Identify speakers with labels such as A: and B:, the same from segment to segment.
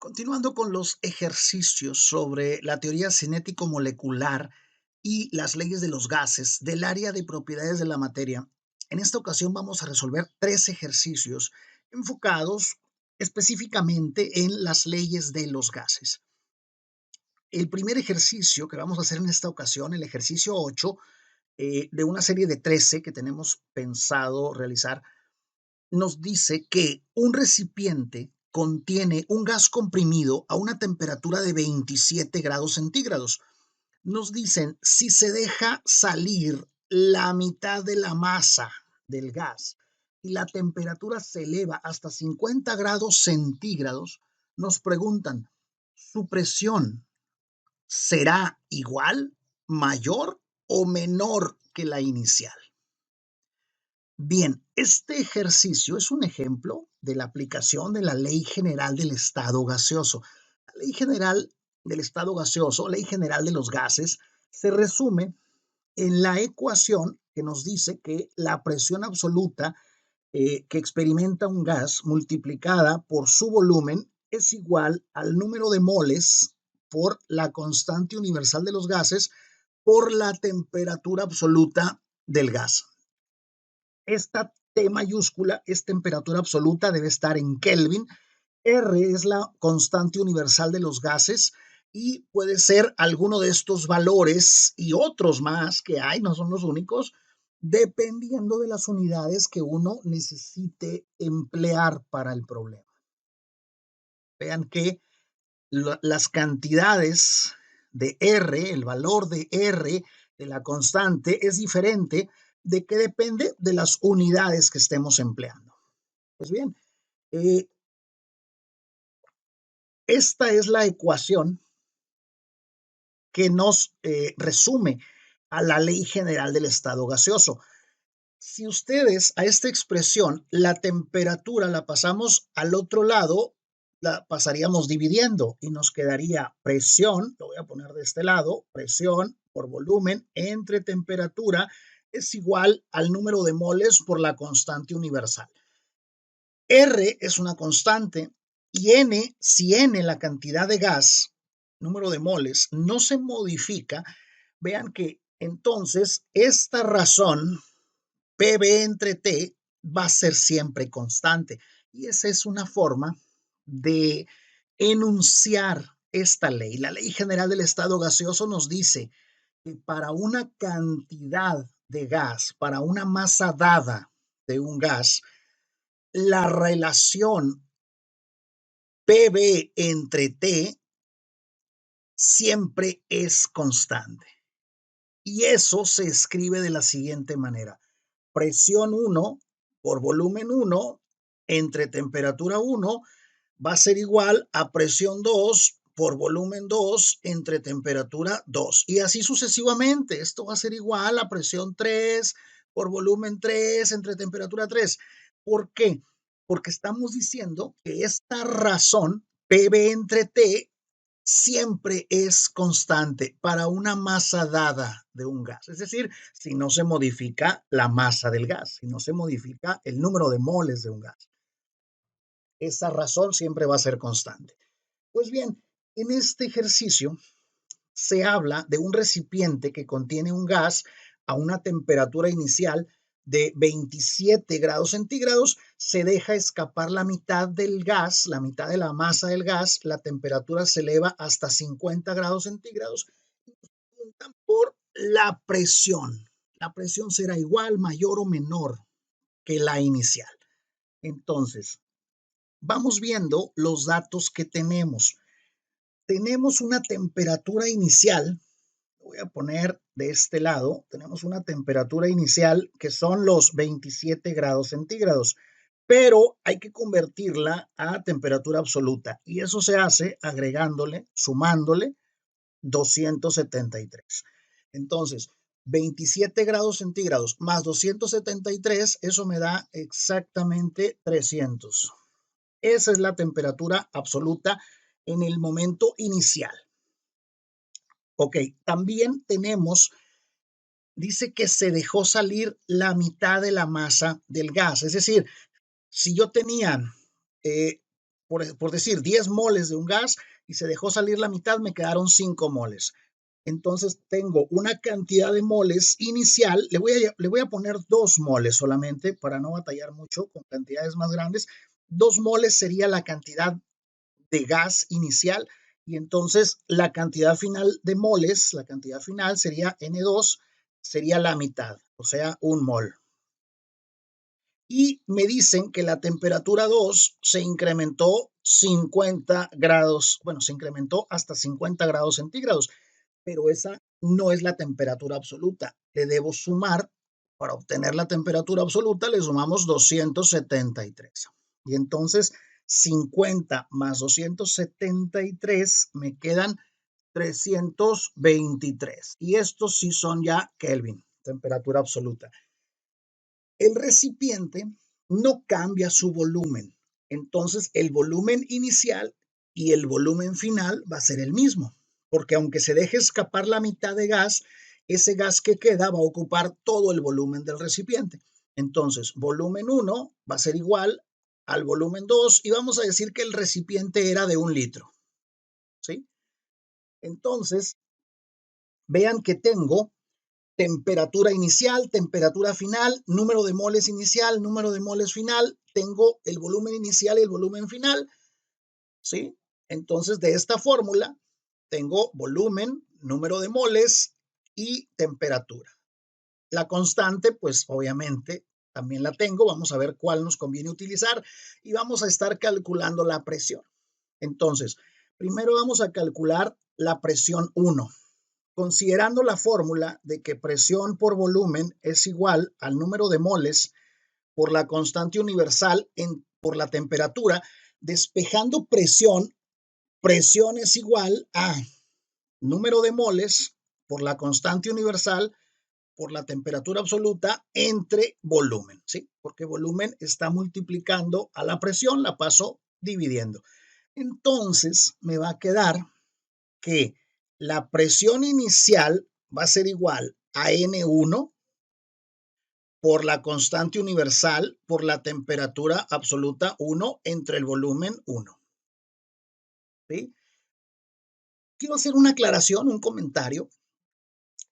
A: Continuando con los ejercicios sobre la teoría cinético-molecular y las leyes de los gases del área de propiedades de la materia, en esta ocasión vamos a resolver tres ejercicios enfocados específicamente en las leyes de los gases. El primer ejercicio que vamos a hacer en esta ocasión, el ejercicio 8, de una serie de 13 que tenemos pensado realizar, nos dice que un recipiente contiene un gas comprimido a una temperatura de 27 grados centígrados. Nos dicen, si se deja salir la mitad de la masa del gas y la temperatura se eleva hasta 50 grados centígrados, nos preguntan, ¿su presión será igual, mayor o menor que la inicial? Bien, este ejercicio es un ejemplo de la aplicación de la Ley General del Estado Gaseoso. La Ley General del Estado Gaseoso, Ley General de los Gases, se resume en la ecuación que nos dice que la presión absoluta que experimenta un gas multiplicada por su volumen es igual al número de moles por la constante universal de los gases por la temperatura absoluta del gas. Esta T mayúscula es temperatura absoluta, debe estar en Kelvin. R es la constante universal de los gases y puede ser alguno de estos valores y otros más que hay, no son los únicos, dependiendo de las unidades que uno necesite emplear para el problema. Vean que las cantidades de R, el valor de R de la constante es diferente de que depende de las unidades que estemos empleando. Pues bien, esta es la ecuación que nos resume a la ley general del estado gaseoso. Si ustedes a esta expresión la temperatura la pasamos al otro lado, la pasaríamos dividiendo y nos quedaría presión, lo voy a poner de este lado, presión por volumen entre temperatura es igual al número de moles por la constante universal. R es una constante y N, si N la cantidad de gas, número de moles, no se modifica, vean que entonces esta razón PB entre T va a ser siempre constante. Y esa es una forma de enunciar esta ley. La ley general del estado gaseoso nos dice que para una cantidad de gas, para una masa dada de un gas, la relación PB entre T siempre es constante. Y eso se escribe de la siguiente manera. Presión 1 por volumen 1 entre temperatura 1 va a ser igual a presión 2 por volumen 2 entre temperatura 2. Y así sucesivamente. Esto va a ser igual a presión 3 por volumen 3 entre temperatura 3. ¿Por qué? Porque estamos diciendo que esta razón, PB entre T, siempre es constante para una masa dada de un gas. Es decir, si no se modifica la masa del gas, si no se modifica el número de moles de un gas. Esa razón siempre va a ser constante. Pues bien, en este ejercicio se habla de un recipiente que contiene un gas a una temperatura inicial de 27 grados centígrados, se deja escapar la mitad del gas, la mitad de la masa del gas, la temperatura se eleva hasta 50 grados centígrados y preguntan por la presión. La presión será igual, mayor o menor que la inicial. Entonces, vamos viendo los datos que tenemos. Tenemos una temperatura inicial, voy a poner de este lado, tenemos una temperatura inicial que son los 27 grados centígrados, pero hay que convertirla a temperatura absoluta y eso se hace agregándole, sumándole 273. Entonces, 27 grados centígrados más 273, eso me da exactamente 300. Esa es la temperatura absoluta en el momento inicial. Ok, también tenemos, dice que se dejó salir la mitad de la masa del gas. Es decir, si yo tenía por decir 10 moles de un gas y se dejó salir la mitad, me quedaron 5 moles. Entonces tengo una cantidad de moles inicial, le voy a poner 2 moles solamente para no batallar mucho con cantidades más grandes. 2 moles sería la cantidad de gas inicial y entonces la cantidad final de moles, la cantidad final sería N2, sería la mitad, o sea, 1 mol. Y me dicen que la temperatura 2 se incrementó 50 grados, bueno, se incrementó hasta 50 grados centígrados, pero esa no es la temperatura absoluta. Le debo sumar, para obtener la temperatura absoluta, le sumamos 273. Y entonces 50 más 273 me quedan 323. Y estos sí son ya Kelvin, temperatura absoluta. El recipiente no cambia su volumen. Entonces, el volumen inicial y el volumen final va a ser el mismo, porque aunque se deje escapar la mitad de gas, ese gas que queda va a ocupar todo el volumen del recipiente. Entonces, volumen 1 va a ser igual al volumen 2 y vamos a decir que el recipiente era de 1 litro. ¿Sí? Entonces, vean que tengo temperatura inicial, temperatura final, número de moles inicial, número de moles final, tengo el volumen inicial y el volumen final, ¿sí? Entonces, de esta fórmula, tengo volumen, número de moles y temperatura. La constante, pues obviamente también la tengo, vamos a ver cuál nos conviene utilizar y vamos a estar calculando la presión. Entonces, primero vamos a calcular la presión 1. Considerando la fórmula de que presión por volumen es igual al número de moles por la constante universal por la temperatura, despejando presión, presión es igual a número de moles por la constante universal por la temperatura absoluta entre volumen, ¿sí? Porque volumen está multiplicando a la presión, la paso dividiendo. Entonces me va a quedar que la presión inicial va a ser igual a N1 por la constante universal por la temperatura absoluta 1 entre el volumen 1. ¿Sí? Quiero hacer una aclaración, un comentario.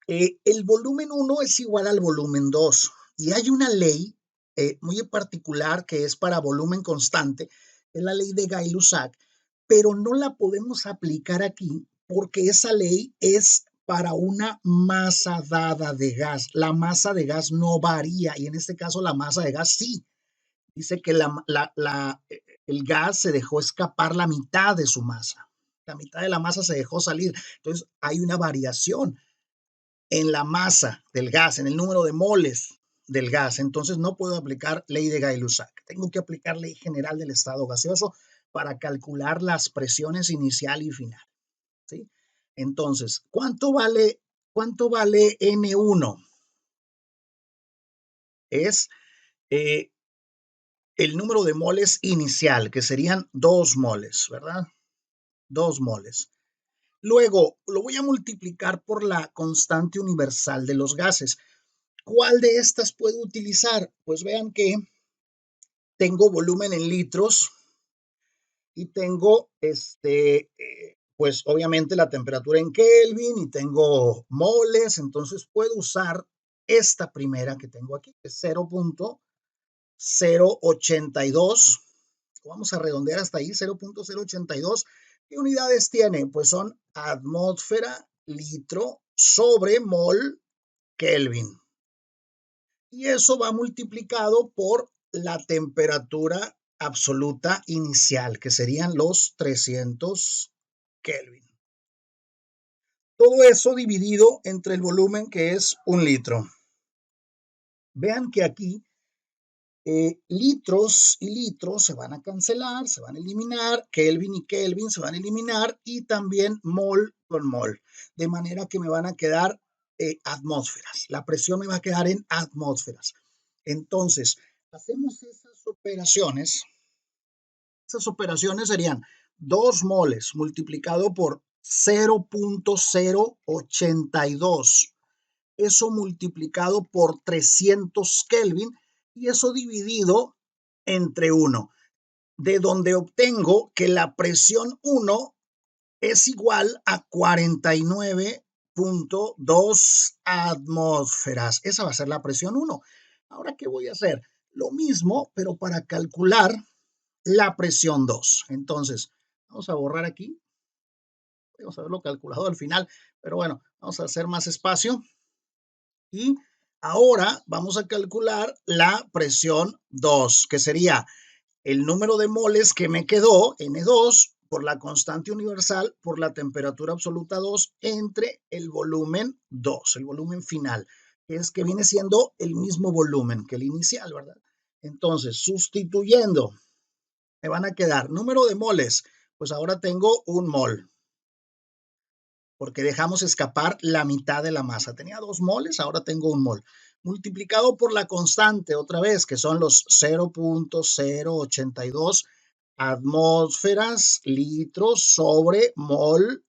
A: El volumen 1 es igual al volumen 2 y hay una ley muy particular que es para volumen constante, es la ley de Gay-Lussac, pero no la podemos aplicar aquí porque esa ley es para una masa dada de gas. La masa de gas no varía y en este caso la masa de gas sí. Dice que el gas se dejó escapar la mitad de su masa. La mitad de la masa se dejó salir. Entonces hay una variación en la masa del gas, en el número de moles del gas. Entonces no puedo aplicar ley de Gay-Lussac. Tengo que aplicar ley general del estado gaseoso para calcular las presiones inicial y final. ¿Sí? Entonces, ¿cuánto vale N1? Es el número de moles inicial, que serían 2 moles, ¿verdad? 2 moles. Luego, lo voy a multiplicar por la constante universal de los gases. ¿Cuál de estas puedo utilizar? Pues vean que tengo volumen en litros y tengo, pues obviamente la temperatura en Kelvin y tengo moles, entonces puedo usar esta primera que tengo aquí, que es 0.082. Vamos a redondear hasta ahí, 0.082. ¿Qué unidades tiene? Pues son atmósfera, litro, sobre mol, Kelvin. Y eso va multiplicado por la temperatura absoluta inicial, que serían los 300 Kelvin. Todo eso dividido entre el volumen, que es 1 litro. Vean que aquí litros y litros se van a cancelar, se van a eliminar, Kelvin y Kelvin se van a eliminar y también mol con mol, de manera que me van a quedar atmósferas. La presión me va a quedar en atmósferas. Entonces, hacemos esas operaciones. Esas operaciones serían 2 moles multiplicado por 0.082. Eso multiplicado por 300 Kelvin y eso dividido entre 1. de donde obtengo que la presión 1 es igual a 49.2 atmósferas. Esa va a ser la presión 1. Ahora, ¿qué voy a hacer? Lo mismo, pero para calcular la presión 2. Entonces, vamos a borrar aquí. Vamos a verlo calculado al final, pero bueno, vamos a hacer más espacio. Y ahora vamos a calcular la presión 2, que sería el número de moles que me quedó, N2, por la constante universal, por la temperatura absoluta 2, entre el volumen 2, el volumen final, que viene siendo el mismo volumen que el inicial, ¿verdad? Entonces, sustituyendo, me van a quedar número de moles, pues ahora tengo un mol, porque dejamos escapar la mitad de la masa. Tenía 2 moles, ahora tengo un mol. Multiplicado por la constante, otra vez, que son los 0.082 atmósferas, litros sobre mol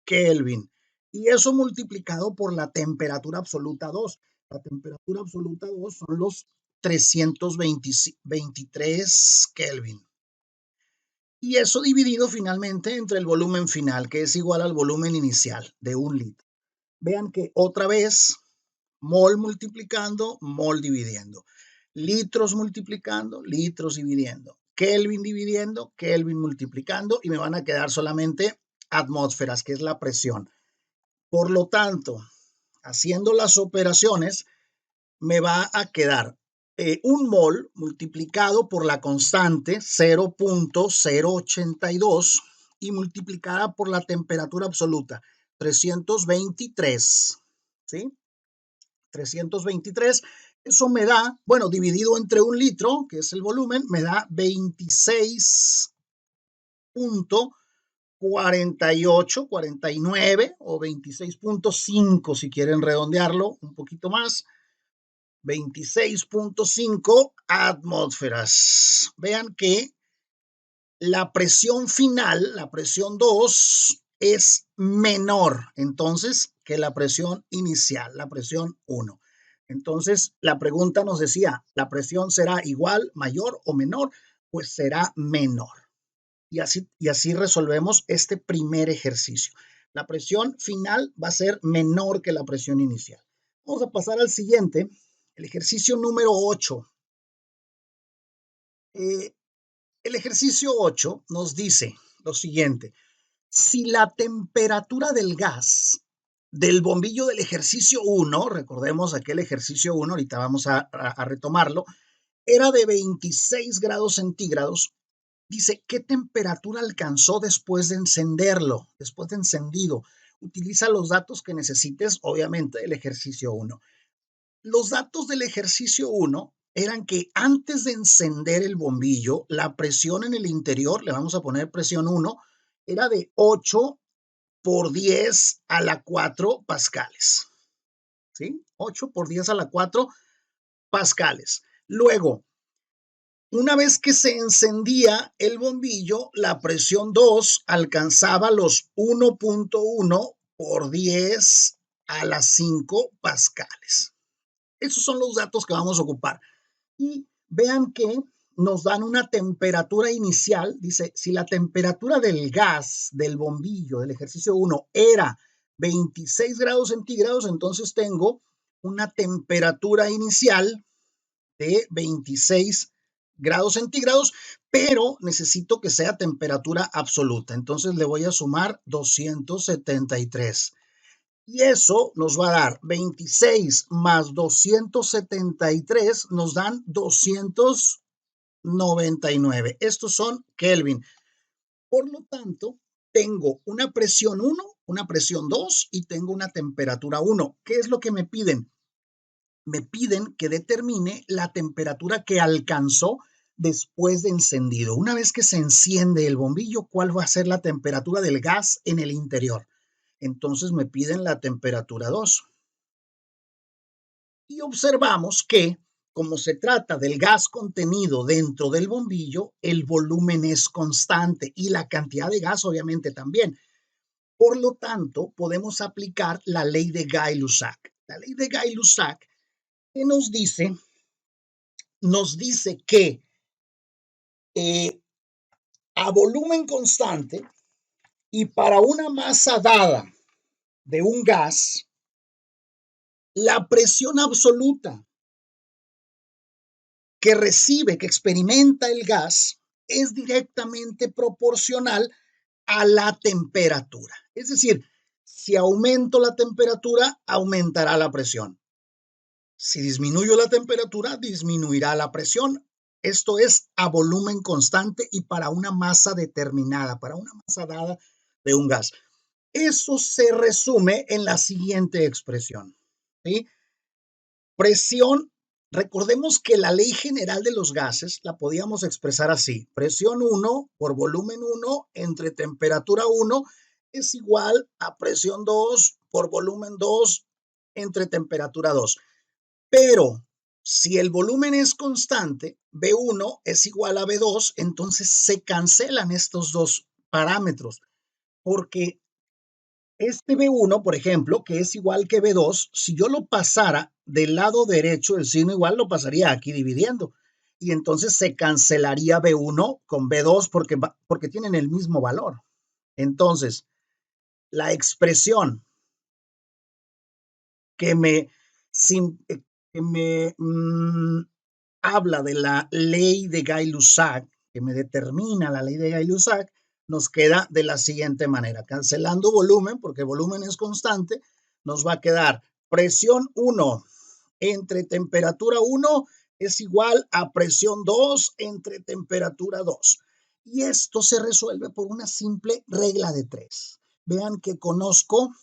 A: Kelvin. Y eso multiplicado por la temperatura absoluta 2. La temperatura absoluta 2 son los 323 Kelvin. Y eso dividido finalmente entre el volumen final, que es igual al volumen inicial de 1 litro. Vean que otra vez, mol multiplicando, mol dividiendo. Litros multiplicando, litros dividiendo. Kelvin dividiendo, Kelvin multiplicando, y me van a quedar solamente atmósferas, que es la presión. Por lo tanto, haciendo las operaciones, me va a quedar un mol multiplicado por la constante 0.082 y multiplicada por la temperatura absoluta 323, ¿sí? 323, eso me da, bueno, dividido entre 1 litro, que es el volumen, me da 26.48, 49 o 26.5 si quieren redondearlo un poquito más. 26.5 atmósferas. Vean que la presión final, la presión 2, es menor entonces que la presión inicial, la presión 1. Entonces, la pregunta nos decía, ¿la presión será igual, mayor o menor? Pues será menor. Y así resolvemos este primer ejercicio. La presión final va a ser menor que la presión inicial. Vamos a pasar al siguiente, el ejercicio número 8. El ejercicio 8 nos dice lo siguiente. Si la temperatura del gas del bombillo del ejercicio 1, recordemos aquel ejercicio 1, ahorita vamos a retomarlo, era de 26 grados centígrados, dice, ¿qué temperatura alcanzó después de encenderlo, después de encendido? Utiliza los datos que necesites, obviamente, del ejercicio 1. Los datos del ejercicio 1 eran que antes de encender el bombillo, la presión en el interior, le vamos a poner presión 1, era de 8 por 10 a la 4 pascales. ¿Sí? 8 por 10 a la 4 pascales. Luego, una vez que se encendía el bombillo, la presión 2 alcanzaba los 1.1 por 10 a las 5 pascales. Esos son los datos que vamos a ocupar. Y vean que nos dan una temperatura inicial. Dice, si la temperatura del gas del bombillo del ejercicio 1 era 26 grados centígrados, entonces tengo una temperatura inicial de 26 grados centígrados, pero necesito que sea temperatura absoluta. Entonces le voy a sumar 273. Y eso nos va a dar 26 más 273, nos dan 299. Estos son Kelvin. Por lo tanto, tengo una presión 1, una presión 2 y tengo una temperatura 1. ¿Qué es lo que me piden? Me piden que determine la temperatura que alcanzó después de encendido. Una vez que se enciende el bombillo, ¿cuál va a ser la temperatura del gas en el interior? Entonces me piden la temperatura 2. Y observamos que, como se trata del gas contenido dentro del bombillo, el volumen es constante y la cantidad de gas obviamente también. Por lo tanto, podemos aplicar la ley de Gay-Lussac. La ley de Gay-Lussac, que nos dice que a volumen constante y para una masa dada de un gas, la presión absoluta que recibe, que experimenta el gas, es directamente proporcional a la temperatura. Es decir, si aumento la temperatura, aumentará la presión. Si disminuyo la temperatura, disminuirá la presión. Esto es a volumen constante y para una masa determinada, para una masa dada de un gas. Eso se resume en la siguiente expresión, ¿sí? Presión, recordemos que la ley general de los gases la podíamos expresar así: presión 1 por volumen 1 entre temperatura 1 es igual a presión 2 por volumen 2 entre temperatura 2. Pero si el volumen es constante, B1 es igual a B2, entonces se cancelan estos dos parámetros, porque este B1, por ejemplo, que es igual que B2, si yo lo pasara del lado derecho, el signo igual lo pasaría aquí dividiendo. Y entonces se cancelaría B1 con B2 porque tienen el mismo valor. Entonces, la expresión que me, que me habla de la ley de Gay-Lussac, que me determina la ley de Gay-Lussac, nos queda de la siguiente manera: cancelando volumen, porque volumen es constante, nos va a quedar presión 1 entre temperatura 1 es igual a presión 2 entre temperatura 2. Y esto se resuelve por una simple regla de 3. Vean que conozco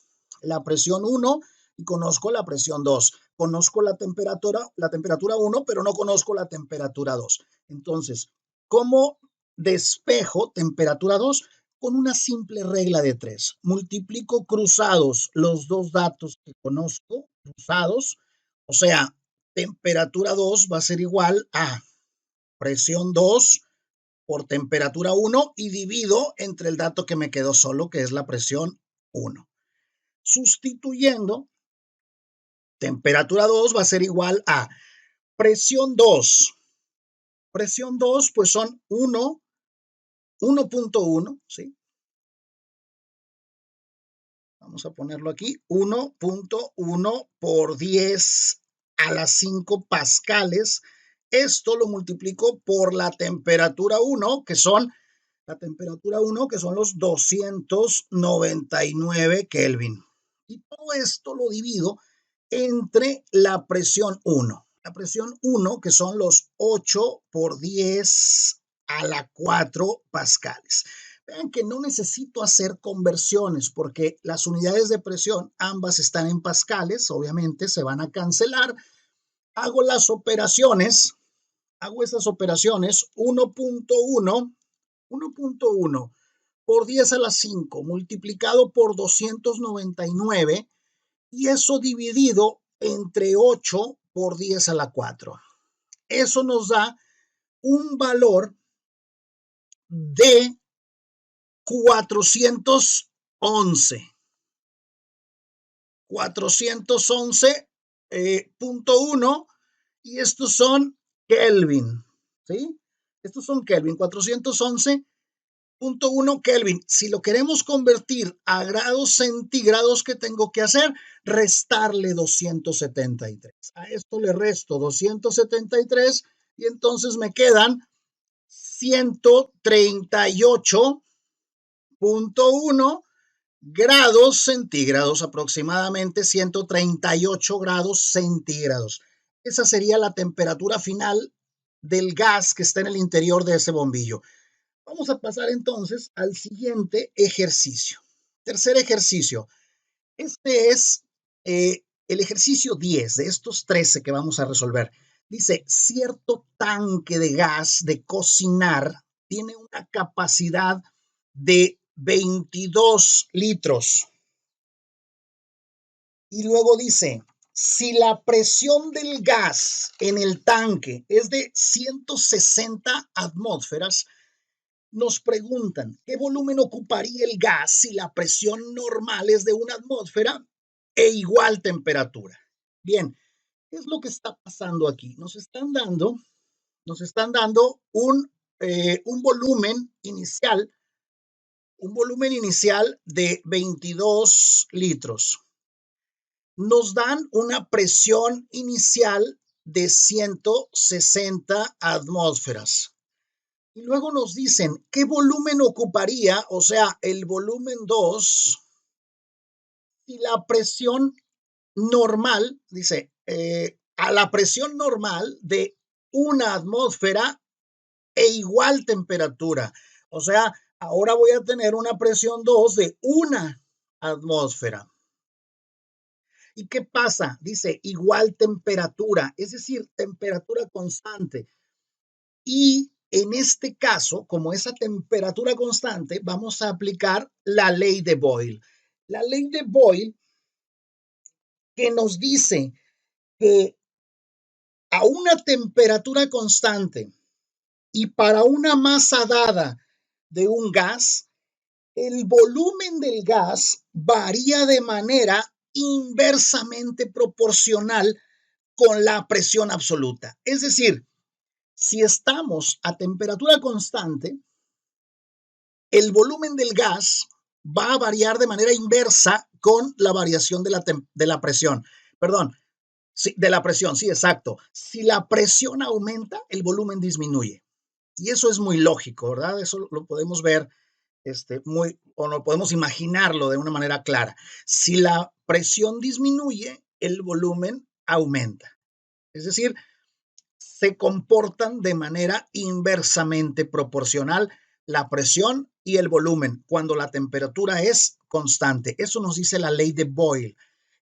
A: la presión 1 y conozco la presión 2. Conozco la temperatura 1, pero no conozco la temperatura 2. Entonces, ¿cómo despejo temperatura 2? Con una simple regla de 3. Multiplico cruzados los dos datos que conozco, cruzados, o sea, temperatura 2 va a ser igual a presión 2 por temperatura 1 y divido entre el dato que me quedó solo, que es la presión 1. Sustituyendo, temperatura 2 va a ser igual a presión 2. Presión 2 pues son 1.1, ¿sí? Vamos a ponerlo aquí, 1.1 por 10 a la 5 pascales. Esto lo multiplico por la temperatura 1, que son los 299 Kelvin. Y todo esto lo divido entre la presión 1. La presión 1, que son los 8 por 10 a la 4 pascales. Vean que no necesito hacer conversiones porque las unidades de presión ambas están en pascales, obviamente se van a cancelar. Hago las operaciones, hago esas operaciones 1.1 por 10 a la 5 multiplicado por 299 y eso dividido entre 8 por 10 a la 4. Eso nos da un valor de 411.1 y estos son Kelvin, ¿sí? Estos son Kelvin, 411.1 Kelvin. Si lo queremos convertir a grados centígrados, ¿qué tengo que hacer? Restarle 273. A esto le resto 273 y entonces me quedan 138.1 grados centígrados, aproximadamente 138 grados centígrados. Esa sería la temperatura final del gas que está en el interior de ese bombillo. Vamos a pasar entonces al siguiente ejercicio. Tercer ejercicio. Este es el ejercicio 10 de estos 13 que vamos a resolver. Dice, cierto tanque de gas de cocinar tiene una capacidad de 22 litros. Y luego dice, si la presión del gas en el tanque es de 160 atmósferas, nos preguntan, ¿qué volumen ocuparía el gas si la presión normal es de una atmósfera e igual temperatura? Bien, ¿qué es lo que está pasando aquí? Nos están dando un volumen inicial de 22 litros. Nos dan una presión inicial de 160 atmósferas. Y luego nos dicen qué volumen ocuparía, o sea, el volumen 2, si la presión normal, dice, a la presión normal de una atmósfera e igual temperatura. O sea, ahora voy a tener una presión 2 de una atmósfera. ¿Y qué pasa? Dice igual temperatura, es decir, temperatura constante. Y en este caso, como esa temperatura constante, vamos a aplicar la ley de Boyle. La ley de Boyle que nos dice que a una temperatura constante y para una masa dada de un gas, el volumen del gas varía de manera inversamente proporcional con la presión absoluta. Es decir, si estamos a temperatura constante, el volumen del gas va a variar de manera inversa con la variación de la presión. Perdón, sí, de la presión, sí, exacto. Si la presión aumenta, el volumen disminuye. Y eso es muy lógico, ¿verdad? Eso lo podemos ver o no podemos imaginarlo de una manera clara. Si la presión disminuye, el volumen aumenta. Es decir, se comportan de manera inversamente proporcional la presión y el volumen cuando la temperatura es constante. Eso nos dice la ley de Boyle.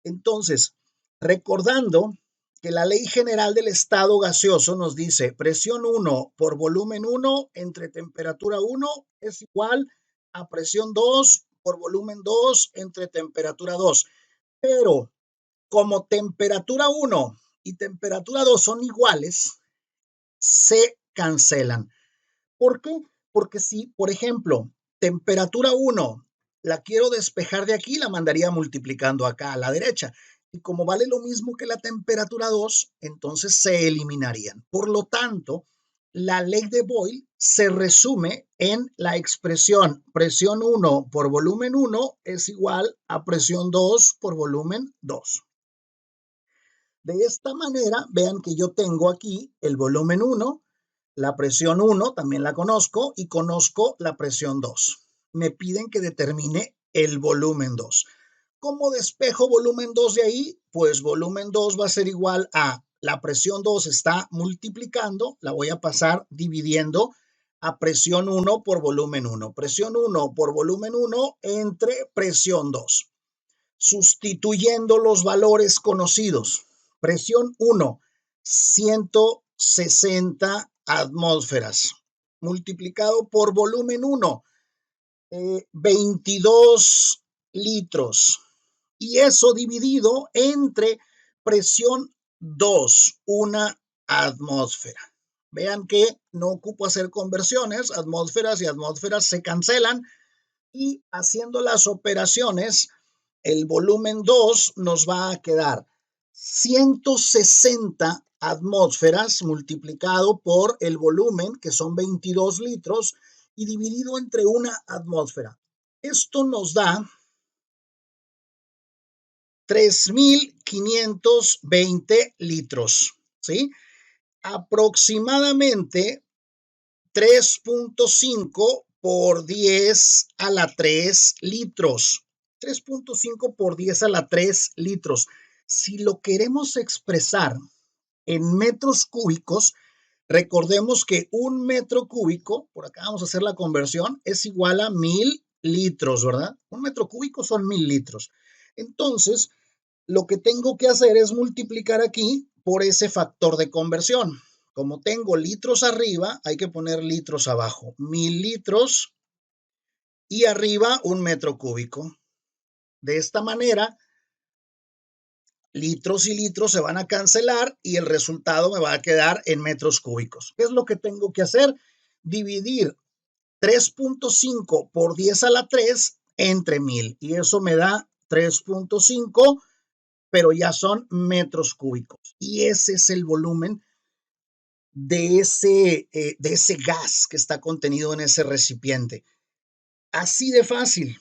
A: Entonces, recordando que la ley general del estado gaseoso nos dice presión 1 por volumen 1 entre temperatura 1 es igual a presión 2 por volumen 2 entre temperatura 2. Pero como temperatura 1 y temperatura 2 son iguales, se cancelan. ¿Por qué? Porque si, por ejemplo, temperatura 1 la quiero despejar de aquí, la mandaría multiplicando acá a la derecha. Y como vale lo mismo que la temperatura 2, entonces se eliminarían. Por lo tanto, la ley de Boyle se resume en la expresión presión 1 por volumen 1 es igual a presión 2 por volumen 2. De esta manera, vean que yo tengo aquí el volumen 1, la presión 1 también la conozco y conozco la presión 2. Me piden que determine el volumen 2. ¿Cómo despejo volumen 2 de ahí? Pues volumen 2 va a ser igual a la presión 2 está multiplicando, la voy a pasar dividiendo a presión 1 por volumen 1. Presión 1 por volumen 1 entre presión 2. Sustituyendo los valores conocidos. Presión 1, 160 atmósferas, multiplicado por volumen 1, 22 litros. Y eso dividido entre presión 2, una atmósfera. Vean que no ocupo hacer conversiones, atmósferas y atmósferas se cancelan y haciendo las operaciones, el volumen 2 nos va a quedar 160 atmósferas multiplicado por el volumen, que son 22 litros, y dividido entre una atmósfera. Esto nos da 3.520 litros, ¿sí? Aproximadamente 3.5 por 10 a la 3 litros. 3.5 por 10 a la 3 litros. Si lo queremos expresar en metros cúbicos, recordemos que un metro cúbico, por acá vamos a hacer la conversión, es igual a 1,000 litros, ¿verdad? Un metro cúbico son 1,000 litros. Entonces, lo que tengo que hacer es multiplicar aquí por ese factor de conversión. Como tengo litros arriba, hay que poner litros abajo. 1,000 litros y arriba un metro cúbico. De esta manera, litros y litros se van a cancelar y el resultado me va a quedar en metros cúbicos. ¿Qué es lo que tengo que hacer? Dividir 3.5 por 10 a la 3 entre 1,000 y eso me da 3.5, pero ya son metros cúbicos. Y ese es el volumen de ese gas que está contenido en ese recipiente. Así de fácil.